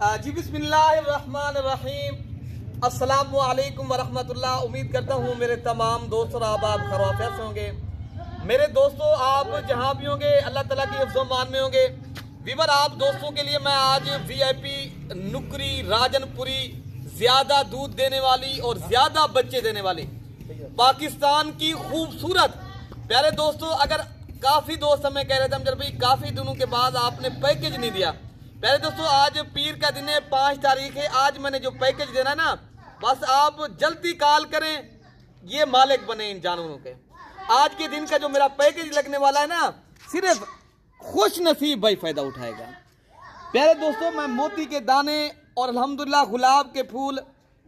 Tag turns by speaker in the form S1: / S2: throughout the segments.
S1: जी बिस्मिल्लाहिर्रहमानिर्रहीम। अस्सलामु अलैकुम वरहमतुल्लाह। उम्मीद करता हूँ मेरे तमाम दोस्त और आप खैरियत से होंगे। मेरे दोस्तों, आप जहाँ भी होंगे अल्लाह ताला की हिफ्ज़ मान में होंगे। वीवर, आप दोस्तों के लिए मैं आज VIP नुकरी राजनपुरी ज़्यादा दूध देने वाली और ज़्यादा बच्चे देने वाली पाकिस्तान की खूबसूरत प्यारे दोस्तों, अगर काफ़ी दोस्त हमें कह रहे थे अमजद भाई काफ़ी दिनों के बाद आपने पैकेज नहीं दिया। प्यारे दोस्तों, आज पीर का दिन है, 5 तारीख है। आज मैंने जो पैकेज देना ना, बस आप जल्दी कॉल करें, ये मालिक बने इन जानवरों के। आज के दिन का जो मेरा पैकेज लगने वाला है ना, सिर्फ खुश नसीब भाई फायदा उठाएगा। प्यारे दोस्तों, मैं मोती के दाने और अल्हम्दुलिल्लाह गुलाब के फूल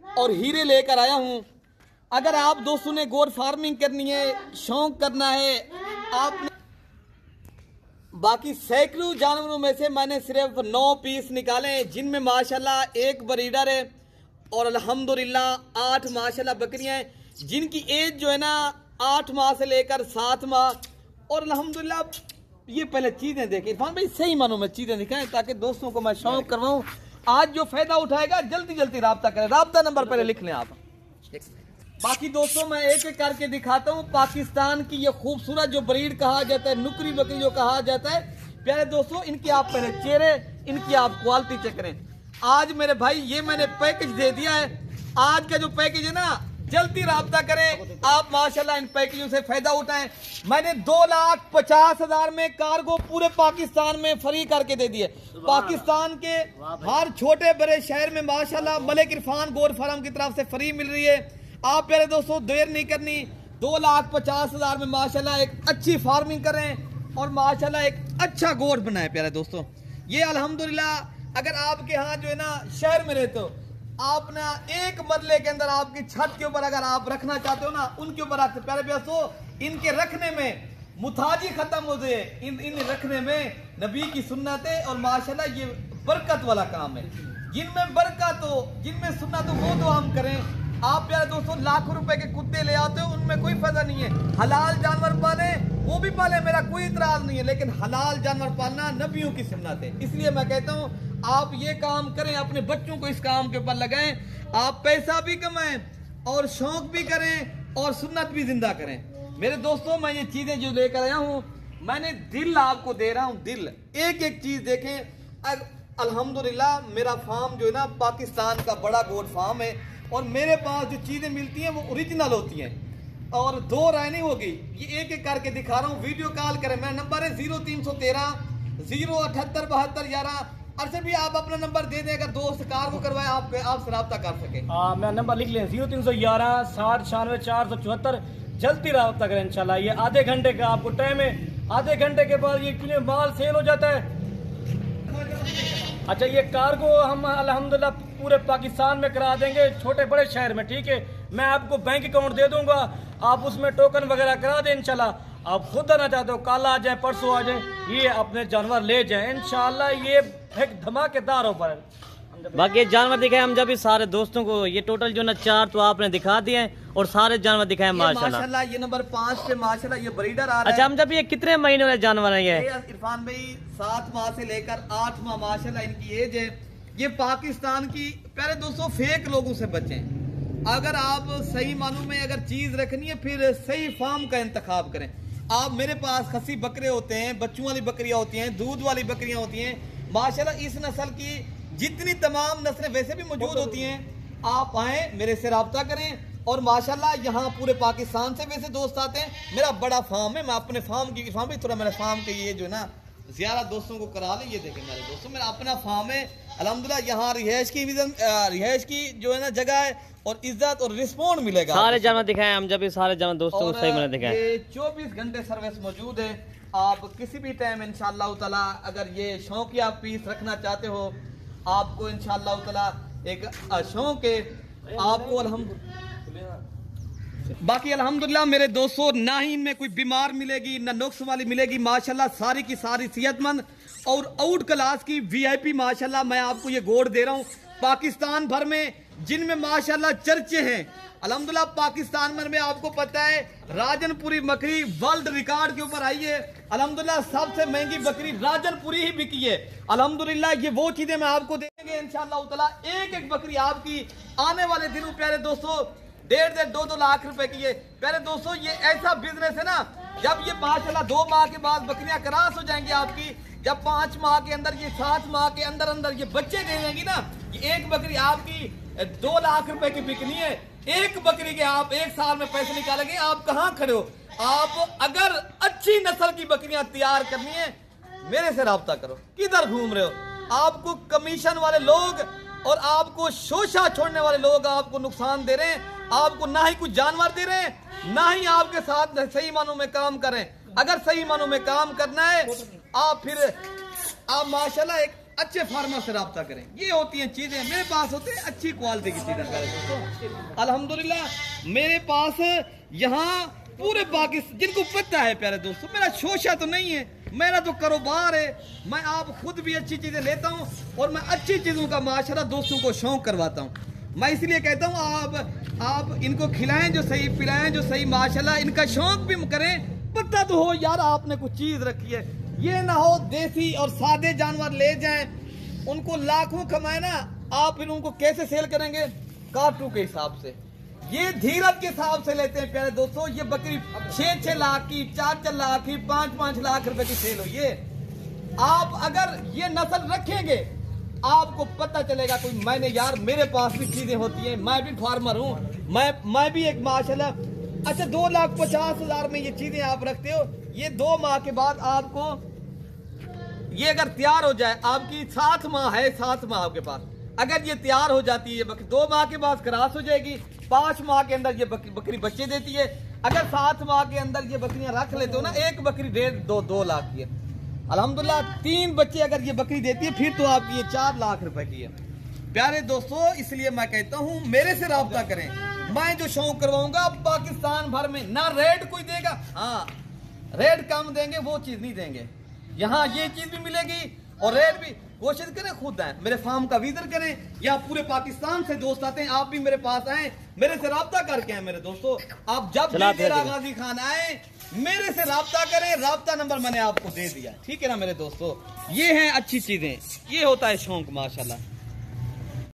S1: और हीरे लेकर आया हूँ। अगर आप दोस्तों ने गोट फार्मिंग करनी है, शौक करना है, आपने बाकी सैकड़ों जानवरों में से मैंने सिर्फ 9 पीस निकाले हैं, जिनमें माशाल्लाह एक ब्रीडर है और अल्हम्दुलिल्लाह 8 माशाल्लाह बकरियां हैं, जिनकी एज जो है ना 8 माह से लेकर 7 माह। और अल्हम्दुलिल्लाह ये पहले चीजें देखें इरफान भाई, सही मानों में चीजें दिखाएं ताकि दोस्तों को मैं शौक करवाऊं। आज जो फायदा उठाएगा जल्दी जल्दी राब्ता करें। राब्ता नंबर पहले लिख लें आप। बाकी दोस्तों मैं एक एक करके दिखाता हूँ। पाकिस्तान की ये खूबसूरत जो ब्रीड कहा जाता है, नुकरी बकरी जो कहा जाता है, प्यारे दोस्तों इनकी आप पहले चेहरे, इनकी आप क्वालिटी चेक करें। आज मेरे भाई ये मैंने पैकेज दे दिया है। आज का जो पैकेज है ना, जल्दी राब्ता करें आप, माशाल्लाह इन पैकेजों से फायदा उठाएं। मैंने 2,50,000 में कार्गो पूरे पाकिस्तान में फ्री करके दे दिए। पाकिस्तान के हर छोटे बड़े शहर में माशाल्लाह मलिक इरफान गोट फार्म की तरफ से फ्री मिल रही है। आप प्यारे दोस्तों देर नहीं करनी, 2,50,000 में माशाल्लाह एक अच्छी फार्मिंग करें और माशाल्लाह एक अच्छा गोट बनाए। प्यारे दोस्तों, ये अल्हम्दुलिल्लाह अगर आपके यहाँ जो है ना शहर में रहते हो, आप ना एक मरले के अंदर आपकी छत के ऊपर अगर आप रखना चाहते हो ना, उनके ऊपर रखते। प्यारे दोस्तों, इनके रखने में मुताजी खत्म हो जाए, इन रखने में नबी की सुन्नत है और माशाल्लाह ये बरकत वाला काम है। जिनमें बरकत हो, जिनमें सुन्नत हो, वो तो हम करें। आप प्यारे दोस्तों लाखों रुपए के कुत्ते ले आते हो, उनमें कोई फायदा नहीं है। हलाल जानवर पाले, वो भी पाले, मेरा कोई इतराज नहीं है, लेकिन हलाल जानवर पालना नबियों की सुन्नत है। इसलिए मैं कहता हूँ आप ये काम करें, अपने बच्चों को इस काम के ऊपर लगाएं, आप पैसा भी कमाएं और शौक भी करें और सुन्नत भी जिंदा करें। मेरे दोस्तों, मैं ये चीजें जो लेकर आया हूँ, मैंने दिल आपको दे रहा हूँ, दिल। एक एक चीज देखें। अल्हम्दुलिल्लाह मेरा फार्म जो है ना पाकिस्तान का बड़ा गोट फार्म है और मेरे पास जो चीजें मिलती हैं वो ओरिजिनल होती हैं और दो राय नहीं होगी। ये एक एक करके दिखा रहा हूँ, वीडियो कॉल करें। मेरा नंबर है 0313 078 72 11। अर्षद भी आप अपना नंबर दे दें, अगर दोस्त कार को करवाए आपसे रब्ता कर सके।
S2: मेरा नंबर लिख लें 0311 60 96 474। जल्दी रब्ता करें इंशाल्लाह। ये आधे घंटे का आपको टाइम है, आधे घंटे के बाद ये क्लियर माल सेल हो जाता है। अच्छा, ये कार्गो हम अल्हम्दुलिल्लाह पूरे पाकिस्तान में करा देंगे, छोटे बड़े शहर में, ठीक है। मैं आपको बैंक अकाउंट दे दूंगा, आप उसमें टोकन वगैरह करा दें इंशाल्लाह। आप खुद आना चाहते हो, कल आ जाए, परसों आ जाए, ये अपने जानवर ले जाए इंशाल्लाह। ये एक धमाकेदार ऑफर है।
S3: बाकी जानवर दिखाए हम जब भी सारे दोस्तों को, ये टोटल जो ना 4 तो आपने दिखा दिए हैं और सारे जानवर दिखाए माशाल्लाह।
S1: ये नंबर 5 पे माशाल्लाह ये ब्रीडर आ रहा है।
S3: अच्छा, हम जब ये कितने महीने वाले जानवर है ये?
S1: इरफान भाई 7 माह से लेकर 8 माह माशाल्लाह इनकी एज है। ये पाकिस्तान की प्यारे दोस्तों फेक लोगों से बचें। अगर आप सही मानों में अगर चीज रखनी है, फिर सही फार्म का इंतखाब करें। आप मेरे पास खसी बकरे होते हैं, बच्चों वाली बकरियां होती हैं, दूध वाली बकरियां होती हैं माशाल्लाह। इस नस्ल की जितनी तमाम नस्लें वैसे भी मौजूद होती हैं, आप आए मेरे से रब्ता करें और माशाल्लाह यहाँ पूरे पाकिस्तान से वैसे दोस्त आते हैं। मेरा बड़ा फार्म है, मैं अपने फार्म की थोड़ा मेरे फार्म के ये जो ना ज़्यादा दोस्तों को करा लें। ये देखें मेरे दोस्तों, मेरा अपना फार्म है अल्हम्दुलिल्लाह। यहाँ रिहाइश की जो है ना जगह है और इज्जत और रिस्पॉन्ड मिलेगा।
S3: सारे जानवर दिखाए हम जब भी सारे जानवर दोस्तों को सही मैंने दिखाए।
S1: 24 घंटे सर्विस मौजूद है। आप किसी भी टाइम इंशाअल्लाह ताला अगर ये शौकिया पीस रखना चाहते हो, आपको इंशाअल्लाह ताला एक शौक है आपको बाकी अल्हम्दुलिल्लाह मेरे दोस्तों, ना ही इनमें कोई बीमार मिलेगी ना नुक्स वाली मिलेगी। माशाल्लाह सारी की सारी सेहतमंद और आउट क्लास की VIP माशाल्लाह मैं आपको ये गोड दे रहा हूँ। पाकिस्तान भर में जिनमें माशाल्लाह चर्चे हैं, अल्हम्दुलिल्लाह पाकिस्तान भर में आपको पता है राजनपुरी बकरी वर्ल्ड रिकॉर्ड के ऊपर आई है। अल्हम्दुलिल्लाह सबसे महंगी बकरी राजनपुरी ही बिकी है। अल्हम्दुलिल्लाह ये वो चीजें मैं आपको देंगे इंशाअल्लाह ताला। एक एक बकरी आपकी आने वाले दिनों प्यारे दोस्तों 1.5-2 लाख रुपए की है। प्यारे दोस्तों ये ऐसा बिजनेस है ना, जब ये माशाल्लाह 2 माह के बाद बकरियां क्रॉस हो जाएंगी आपकी, जब 5 माह के अंदर ये 7 माह के अंदर अंदर ये बच्चे दे देंगी ना, ये एक बकरी आपकी 2 लाख रुपए की बिकनी है। एक बकरी के आप 1 साल में पैसे निकालेंगे। आप कहाँ खड़े हो? आप अगर अच्छी नस्ल की बकरियां तैयार करनी है मेरे से राब्ता करो। किधर घूम रहे हो? आपको कमीशन वाले लोग और आपको शोषा छोड़ने वाले लोग आपको नुकसान दे रहे हैं। आपको ना ही कुछ जानवर दे रहे हैं, ना ही आपके साथ सही मानों में काम कर रहे हैं। अगर सही मानों में काम करना है आप फिर आप माशाल्लाह एक अच्छे फार्मर से राब्ता करें। ये होती हैं चीजें, मेरे पास होते हैं अच्छी क्वालिटी की चीजें प्यारे दोस्तों। अल्हम्दुलिल्लाह मेरे पास यहाँ पूरे पाकिस्तान जिनको पता है प्यारे दोस्तों, मेरा शोषा तो नहीं है, मेरा तो कारोबार है। मैं आप खुद भी अच्छी चीजें लेता हूँ और मैं अच्छी चीजों का माशरा दोस्तों को शौक करवाता हूँ। मैं इसलिए कहता हूँ आप इनको खिलाएं जो सही, पिलाएं जो सही, माशाल्लाह इनका शौक भी करें। पता तो हो यार आपने कुछ चीज रखी है, ये ना हो देसी और सादे जानवर ले जाएं, उनको लाखों कमाए ना, आप फिर उनको कैसे सेल करेंगे? कार्टू के हिसाब से, ये धीरज के हिसाब से लेते हैं प्यारे दोस्तों। ये बकरी 6-6 लाख की, 4-4 लाख की, 5-5 लाख रुपए की सेल हुई है। आप अगर ये नस्ल रखेंगे आपको पता चलेगा कोई, मैंने यार मेरे पास भी चीजें होती हैं, मैं भी फार्मर हूँ, मैं भी एक माशाल्लाह। अच्छा 2,50,000 में ये चीजें आप रखते हो, ये 2 माह के बाद आपको ये अगर तैयार हो जाए, आपकी 7 माह है, 7 माह आपके पास अगर ये तैयार हो जाती है बकरी, 2 माह के बाद क्रॉस हो जाएगी, 5 माह के अंदर ये बकरी बच्चे देती है। अगर 7 माह के अंदर ये बकरियां रख लेते हो ना, एक बकरी 1.5-2 लाख की है। अल्हम्दुलिल्लाह 3 बच्चे अगर ये बकरी देती है फिर तो आपकी ये 4 लाख रुपए की है। प्यारे दोस्तों इसलिए मैं कहता हूँ मेरे से राब्ता करें, मैं जो शौक करवाऊंगा पाकिस्तान भर में ना रेट कोई देगा। हाँ रेट कम देंगे, वो चीज नहीं देंगे। यहाँ ये चीज भी मिलेगी और रेट भी। कोशिश करें खुद आए, मेरे फार्म का विजिट करें, या पूरे पाकिस्तान से दोस्त आते हैं, आप भी मेरे पास आए, मेरे से राब्ता करके आए। मेरे दोस्तों आप जब भी डेरा गाजी खान आए मेरे से राब्ता करें, राब्ता नंबर मैंने आपको दे दिया, ठीक है ना मेरे दोस्तों। ये हैं अच्छी चीजें, ये होता है शौक माशाल्लाह।